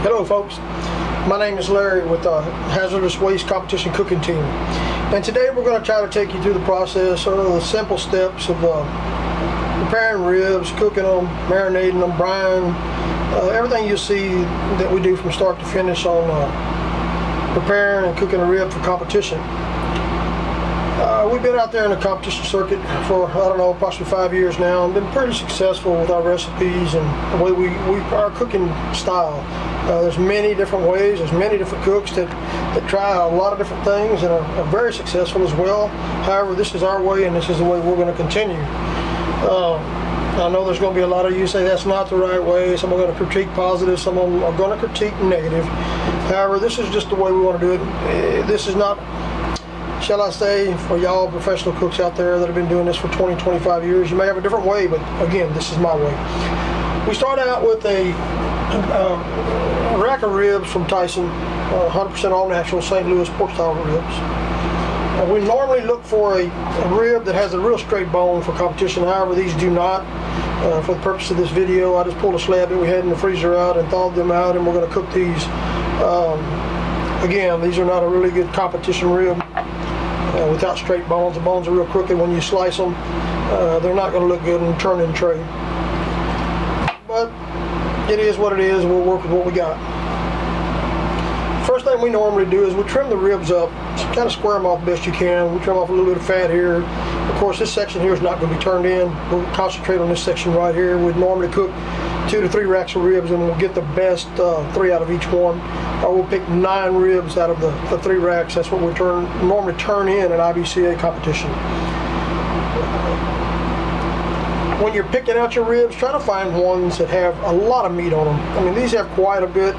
Hello folks, my name is Larry with the Hazardous Waste Competition Cooking Team, and today we're going to try to take you through the process of the simple steps of preparing ribs, cooking them, marinating them, brining, everything you see that we do from start to finish on preparing and cooking a rib for competition. We've been out there in the competition circuit for, I don't know, approximately 5 years now, and been pretty successful with our recipes and the way our cooking style. There's many different ways, there's many different cooks that try a lot of different things and are very successful as well. However, this is our way and this is the way we're going to continue. I know there's going to be a lot of you say that's not the right way. Some are going to critique positive, some of them are going to critique negative. However, this is just the way we want to do it. This is not, shall I say, for y'all professional cooks out there that have been doing this for 20, 25 years, you may have a different way, but again, this is my way. We start out with a rack of ribs from Tyson, 100% all natural St. Louis pork style ribs. We normally look for a rib that has a real straight bone for competition. However, these do not. For the purpose of this video, I just pulled a slab that we had in the freezer out and thawed them out, and we're going to cook these. Again, these are not a really good competition rib without straight bones. The bones are real crooked when you slice them. They're not going to look good in the turn-in tray. But it is what it is, and we'll work with what we got. First thing we normally do is we trim the ribs up, kind of square them off best you can. We trim off a little bit of fat here. Of course, this section here is not going to be turned in. We'll concentrate on this section right here. We'd normally cook 2 to 3 racks of ribs, and we'll get the best 3 out of each one. Or we'll pick 9 ribs out of the 3 racks. That's what we normally turn in an IBCA competition. When you're picking out your ribs, try to find ones that have a lot of meat on them. I mean, these have quite a bit.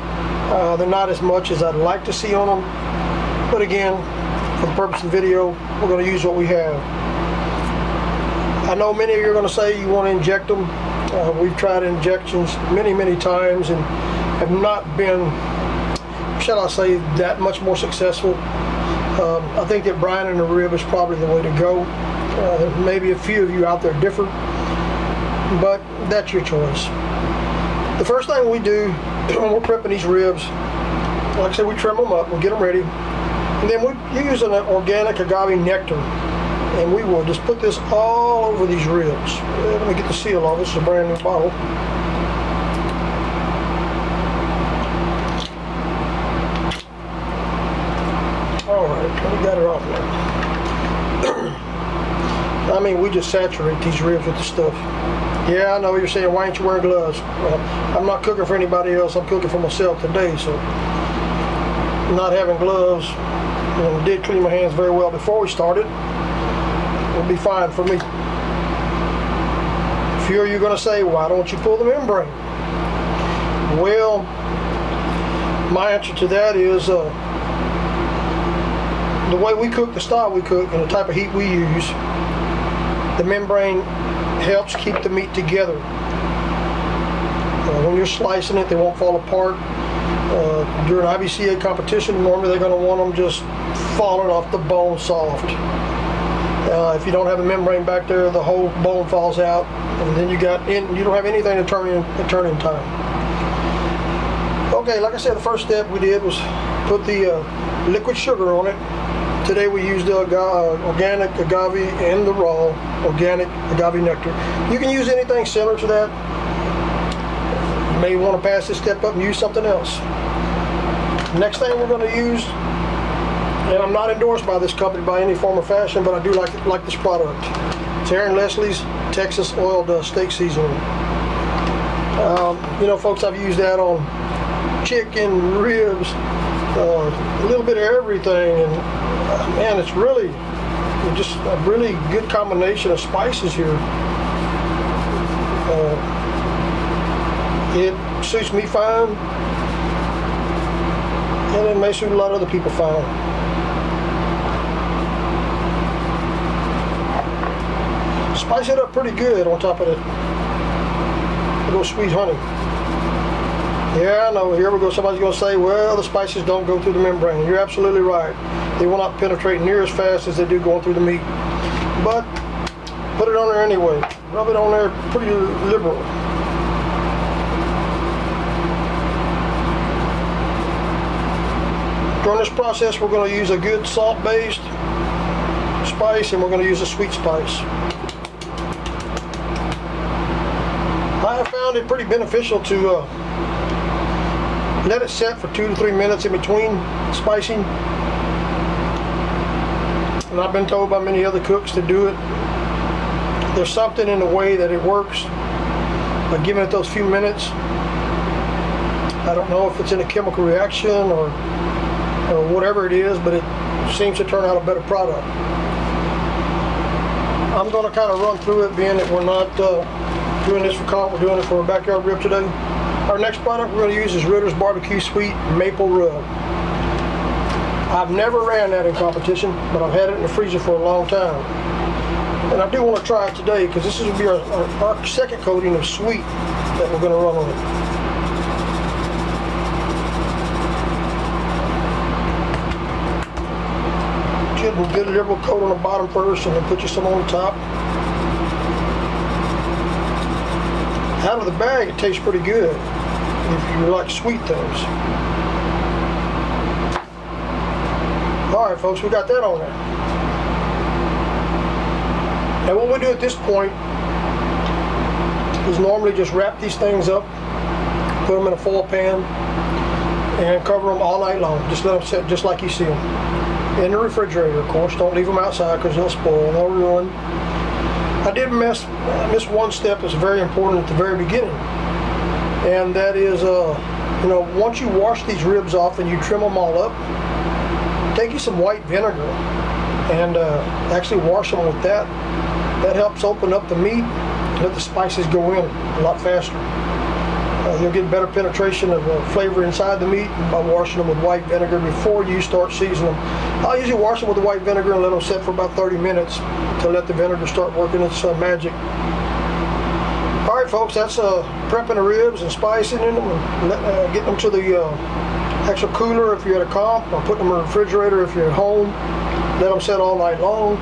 They're not as much as I'd like to see on them. But again, for the purpose of the video, we're going to use what we have. I know many of you are going to say you want to inject them. We've tried injections many, many times and have not been, shall I say, that much more successful. I think that brining the rib is probably the way to go. Maybe a few of you out there differ, but that's your choice. The first thing we do when we're prepping these ribs, like I said, we trim them up, we'll get them ready, and then we use an organic agave nectar, and we will just put this all over these ribs. Let me get the seal off. This is a brand new bottle. Alright, we got it off now. I mean, we just saturate these ribs with the stuff. Yeah, I know you're saying, why ain't you wearing gloves? Well, I'm not cooking for anybody else, I'm cooking for myself today, so not having gloves, and did clean my hands very well before we started, will be fine for me. A few of you are going to say, why don't you pull the membrane? Well, my answer to that is the way we cook, the style we cook, and the type of heat we use, the membrane helps keep the meat together. When you're slicing it, they won't fall apart. During IBCA competition, normally they're going to want them just falling off the bone soft. If you don't have a membrane back there, the whole bone falls out, and then you don't have anything to turn in time. Okay, like I said, the first step we did was put the liquid sugar on it. Today we used the organic agave and the raw organic agave nectar. You can use anything similar to that. You may want to pass this step up and use something else. Next thing we're going to use, and I'm not endorsed by this company by any form or fashion, but I do like this product. It's Aaron Leslie's Texas Oiled Steak Seasoning. You know, folks, I've used that on chicken, ribs, a little bit of everything, and man, it's really just a really good combination of spices here. It suits me fine, and it may suit a lot of other people fine. Spice it up pretty good on top of it. A little sweet honey. Yeah, I know, here we go, somebody's going to say, well, the spices don't go through the membrane. You're absolutely right. They will not penetrate near as fast as they do going through the meat. But put it on there anyway. Rub it on there pretty liberal. During this process, we're going to use a good salt-based spice, and we're going to use a sweet spice. I have found it pretty beneficial to let it set for 2 to 3 minutes in between spicing. And I've been told by many other cooks to do it. There's something in the way that it works by giving it those few minutes. I don't know if it's in a chemical reaction or whatever it is, but it seems to turn out a better product. I'm going to kind of run through it, being that we're not doing this for comp, we're doing it for a backyard rib today. Our next product we're going to use is Ritter's Barbecue Sweet Maple Rub. I've never ran that in competition, but I've had it in the freezer for a long time. And I do want to try it today because this is going to be our second coating of sweet that we're going to run on it. We'll get a liberal coat on the bottom first and then put you some on the top. Out of the bag it tastes pretty good if you like sweet things. Alright folks, we got that on there. Now what we do at this point is normally just wrap these things up, put them in a foil pan, and cover them all night long. Just let them sit just like you see them. In the refrigerator, of course. Don't leave them outside because they'll spoil, they'll ruin. I did miss one step that's very important at the very beginning, and that is, once you wash these ribs off and you trim them all up, take you some white vinegar and actually wash them with that. That helps open up the meat and let the spices go in a lot faster. You'll get better penetration of flavor inside the meat by washing them with white vinegar before you start seasoning them. I'll usually wash them with the white vinegar and let them set for about 30 minutes to let the vinegar start working its magic. Alright folks, that's prepping the ribs and spicing in them and getting them to the actual cooler if you're at a comp, or putting them in the refrigerator if you're at home. Let them set all night long.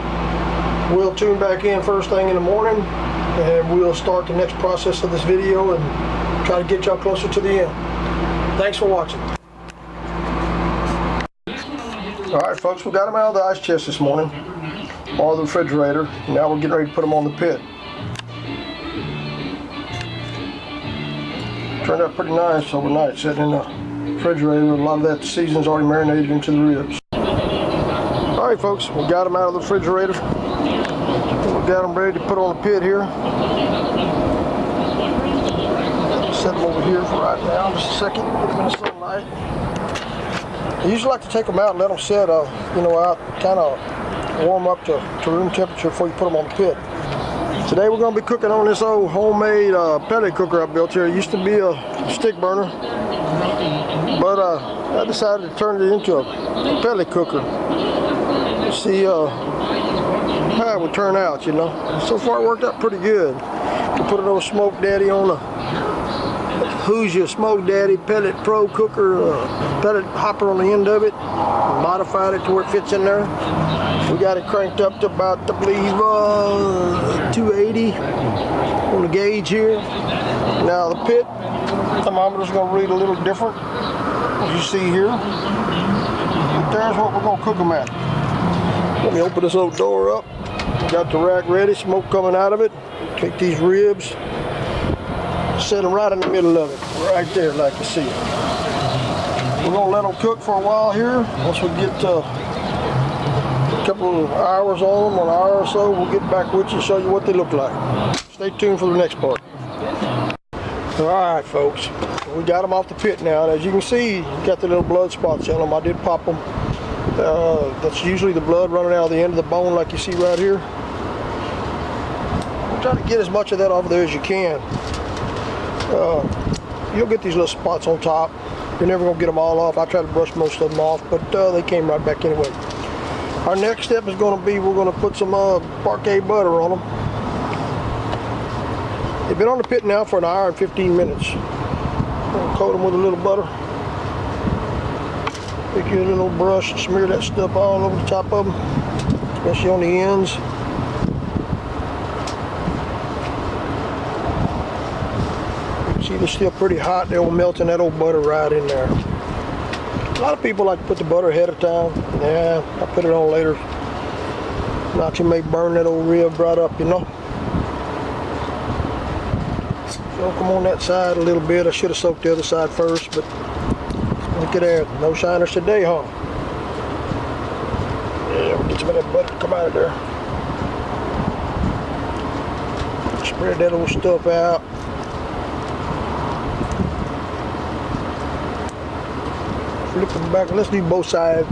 We'll tune back in first thing in the morning and we'll start the next process of this video and try to get y'all closer to the end. Thanks for watching. Alright folks, we got them out of the ice chest this morning, or the refrigerator. Now we're getting ready to put them on the pit. Turned out pretty nice overnight, sitting in the refrigerator. A lot of that seasoning's already marinated into the ribs. Alright folks, we got them out of the refrigerator. We got them ready to put on the pit here. Set them over here for right now, just a second, put them in the sunlight. I usually like to take them out and let them set, out, kind of warm up to room temperature before you put them on the pit. Today we're going to be cooking on this old homemade pellet cooker I built here. It used to be a stick burner, but I decided to turn it into a pellet cooker. See how it would turn out, So far it worked out pretty good. We put an old Smoke Daddy on the Who's Your Smoke Daddy Pellet Pro Cooker, pellet hopper on the end of it. Modified it to where it fits in there. We got it cranked up to about, I believe, 280 on the gauge here. Now the pit thermometer's going to read a little different, as you see here. But there's what we're going to cook them at. Let me open this old door up. Got the rack ready, smoke coming out of it. Take these ribs, set them right in the middle of it, right there like you see it. We're going to let them cook for a while here. Once we get a couple of hours on them, an hour or so, we'll get back with you and show you what they look like. Stay tuned for the next part. Alright folks, we got them off the pit now, and as you can see, got the little blood spots on them. I did pop them. That's usually the blood running out of the end of the bone like you see right here. Try to get as much of that off there as you can. You'll get these little spots on top. You're never going to get them all off. I tried to brush most of them off, but they came right back anyway. Our next step is going to be, we're going to put some parquet butter on them. They've been on the pit now for an hour and 15 minutes. We'll coat them with a little butter. Pick your little brush and smear that stuff all over the top of them, especially on the ends. See, they're still pretty hot. They'll melt in that old butter right in there. A lot of people like to put the butter ahead of time. Yeah, I put it on later. Not you may burn that old rib right up, you know. So come on that side a little bit. I should have soaked the other side first, but look at that. No shiners today, huh? Yeah, we'll get some of that butter to come out of there. Spread that old stuff out. Flip them back. Let's do both sides.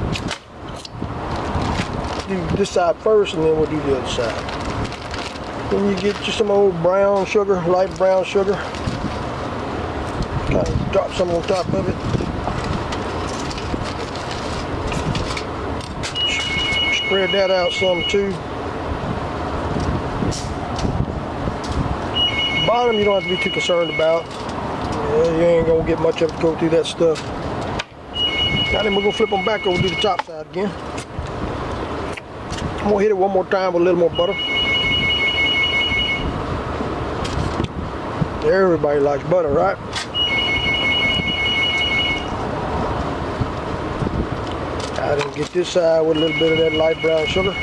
Do this side first, and then we'll do the other side. Then you get you some old brown sugar, light brown sugar. Kind of drop some on top of it. Spread that out some too. Bottom you don't have to be too concerned about. Yeah, you ain't gonna get much of it to go through that stuff. Now then we're gonna flip them back over to the top side again. I'm gonna hit it one more time with a little more butter. Everybody likes butter, right? Now then get this side with a little bit of that light brown sugar.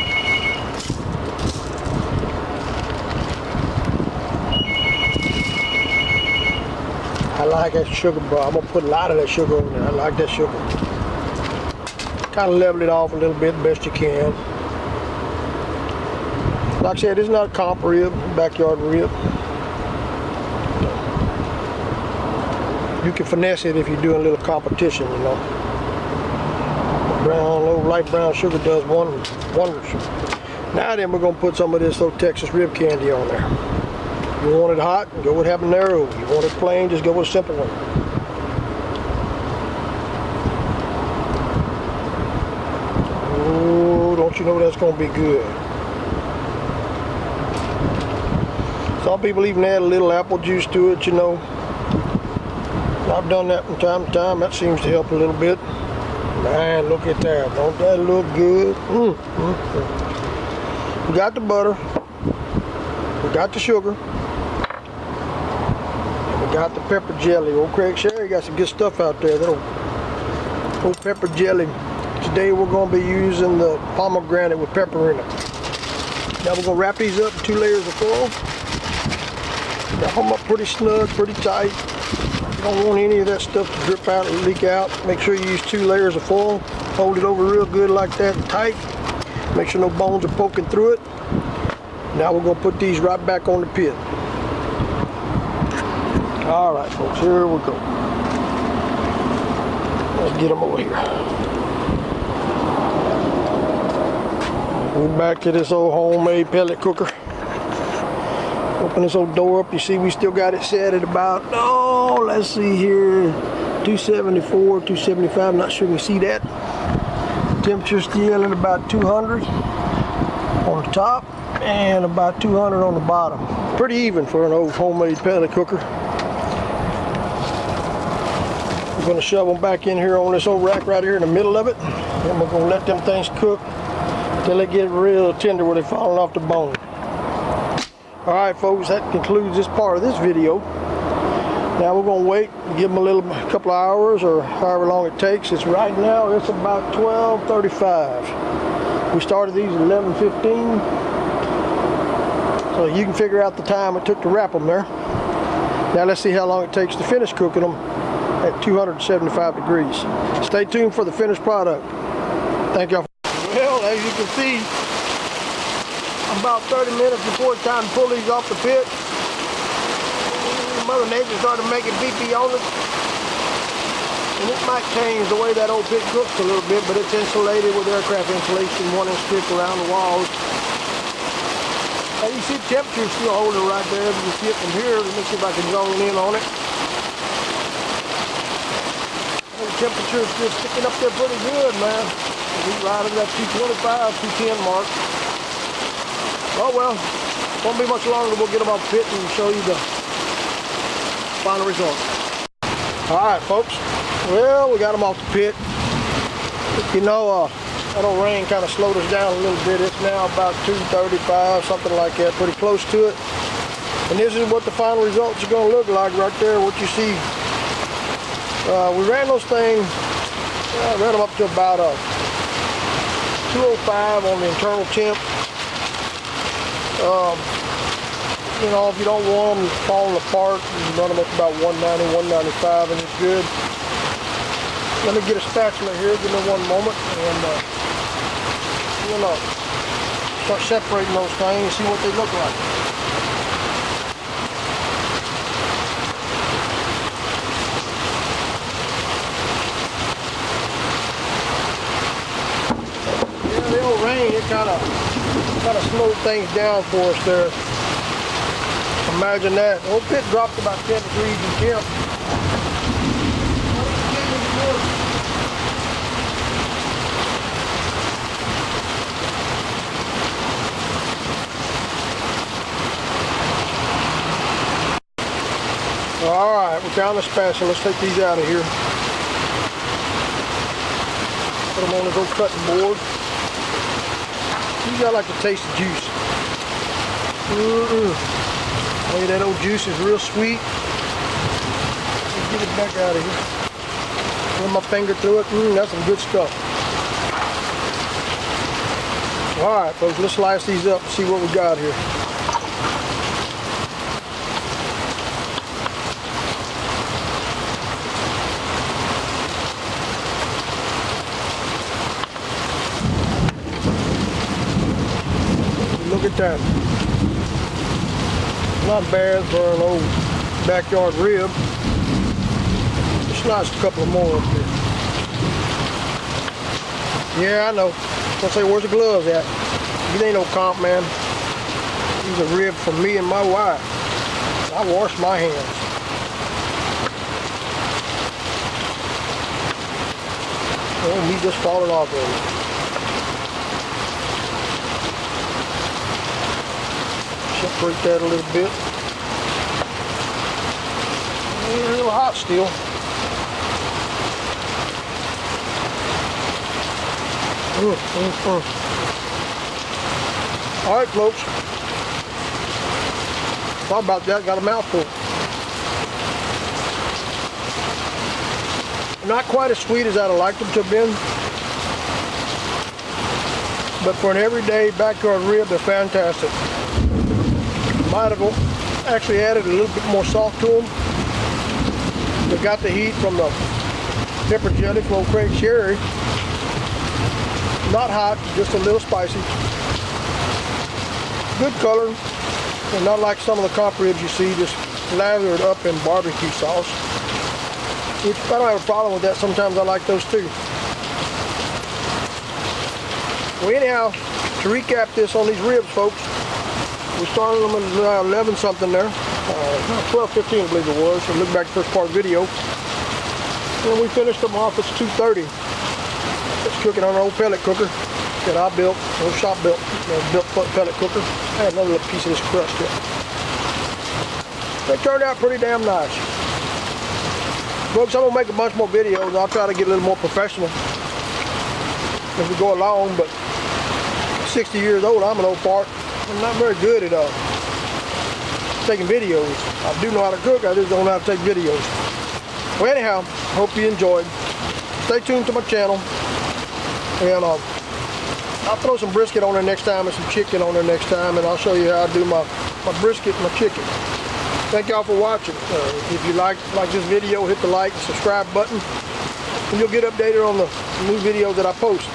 I like that sugar, bro. I'm gonna put a lot of that sugar on there. I like that sugar. Kind of level it off a little bit, best you can. Like I said, it's not a comp rib, backyard rib. You can finesse it if you're doing a little competition, you know. Brown, little light brown sugar does wonders. Now then, we're gonna put some of this old Texas rib candy on there. You want it hot, go with habanero. You want it plain, just go with a simple one. Oh, don't you know that's gonna be good? Some people even add a little apple juice to it, you know. I've done that from time to time. That seems to help a little bit. Man, look at that. Don't that look good? We got the butter. We got the sugar. We got the pepper jelly. Old Craig Sherry got some good stuff out there. That old pepper jelly. Today we're going to be using the pomegranate with pepper in it. Now we're going to wrap these up in 2 layers of foil. Wrap them up pretty snug, pretty tight. You don't want any of that stuff to drip out and leak out. Make sure you use 2 layers of foil. Hold it over real good like that, tight. Make sure no bones are poking through it. Now we're going to put these right back on the pit. All right, folks, here we go. Let's get them over here. We're back to this old homemade pellet cooker. Open this old door up. You see we still got it set at about, let's see here, 274, 275. Not sure you can see that. Temperature still at about 200 on the top and about 200 on the bottom. Pretty even for an old homemade pellet cooker. We're going to shove them back in here on this old rack right here in the middle of it. And we're going to let them things cook till they get real tender where they're falling off the bone. Alright folks, that concludes this part of this video. Now we're going to wait and give them a couple of hours or however long it takes. It's right now, it's about 12:35. We started these at 11:15. So you can figure out the time it took to wrap them there. Now let's see how long it takes to finish cooking them at 275 degrees. Stay tuned for the finished product. Thank y'all. Well, as you can see, about 30 minutes before it's time to pull these off the pit, Mother Nature started making pee-pee on us. And it might change the way that old pit cooks a little bit, but it's insulated with aircraft insulation, 1-inch thick around the walls. And you see the temperature still holding right there. You can see it from here. Let me see if I can zone in on it. And the temperature is still sticking up there pretty good, man. We're right at that 225, 210 mark. Oh well, won't be much longer. We'll get them off the pit and show you the final result. Alright folks, well we got them off the pit. You know, that old rain kind of slowed us down a little bit. It's now about 2:35, something like that, pretty close to it. And this is what the final results are going to look like right there, what you see. We ran those things I ran them up to about 205 on the internal temp. You know, if you don't want them falling apart, you run them up to about 190, 195, and it's good. Let me get a spatula here. Give me one moment, and you know, start separating those things and see what they look like. The old rain, it kind of slowed things down for us there. Imagine that. The old pit dropped about 10 degrees in temp. Alright, we found the spatula. Let's take these out of here. Put them on the cutting board. Usually I like to taste the juice. Oh, that old juice is real sweet. Let's get it back out of here. Run my finger through it. That's some good stuff. Alright folks, let's slice these up and see what we got here. Look at that. Not bad for an old backyard rib. Just slice a couple of more up here. Yeah, I know. I'll say, where's the gloves at? These ain't no comp, man. These are ribs for me and my wife. I wash my hands. Oh, meat just falling off of it. Separate that a little bit. It's a little hot still. Alright folks. Thought about that, got a mouthful. Not quite as sweet as I'd have liked them to have been. But for an everyday backyard rib, they're fantastic. Might have actually added a little bit more salt to them. They got the heat from the pepper jelly from Old Craig Sherry. Not hot, just a little spicy. Good color, and not like some of the comp ribs you see just lathered up in barbecue sauce. Which I don't have a problem with that. Sometimes I like those too. Well, anyhow, to recap this on these ribs, folks. We started them at 11 something there, 12:15 I believe it was, so look back at the first part of the video. And we finished them off at 2:30. It's cooking on an old pellet cooker that I built, old shop built, built pellet cooker. I had another little piece of this crust here. They turned out pretty damn nice. Folks, I'm going to make a bunch more videos. I'll try to get a little more professional as we go along, but 60 years old, I'm an old fart. I'm not very good at taking videos. I do know how to cook, I just don't know how to take videos. Well, anyhow, hope you enjoyed. Stay tuned to my channel. And I'll throw some brisket on there next time and some chicken on there next time, and I'll show you how I do my brisket and my chicken. Thank y'all for watching. If you like this video, hit the like and subscribe button, and you'll get updated on the new videos that I post.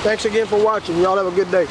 Thanks again for watching. Y'all have a good day.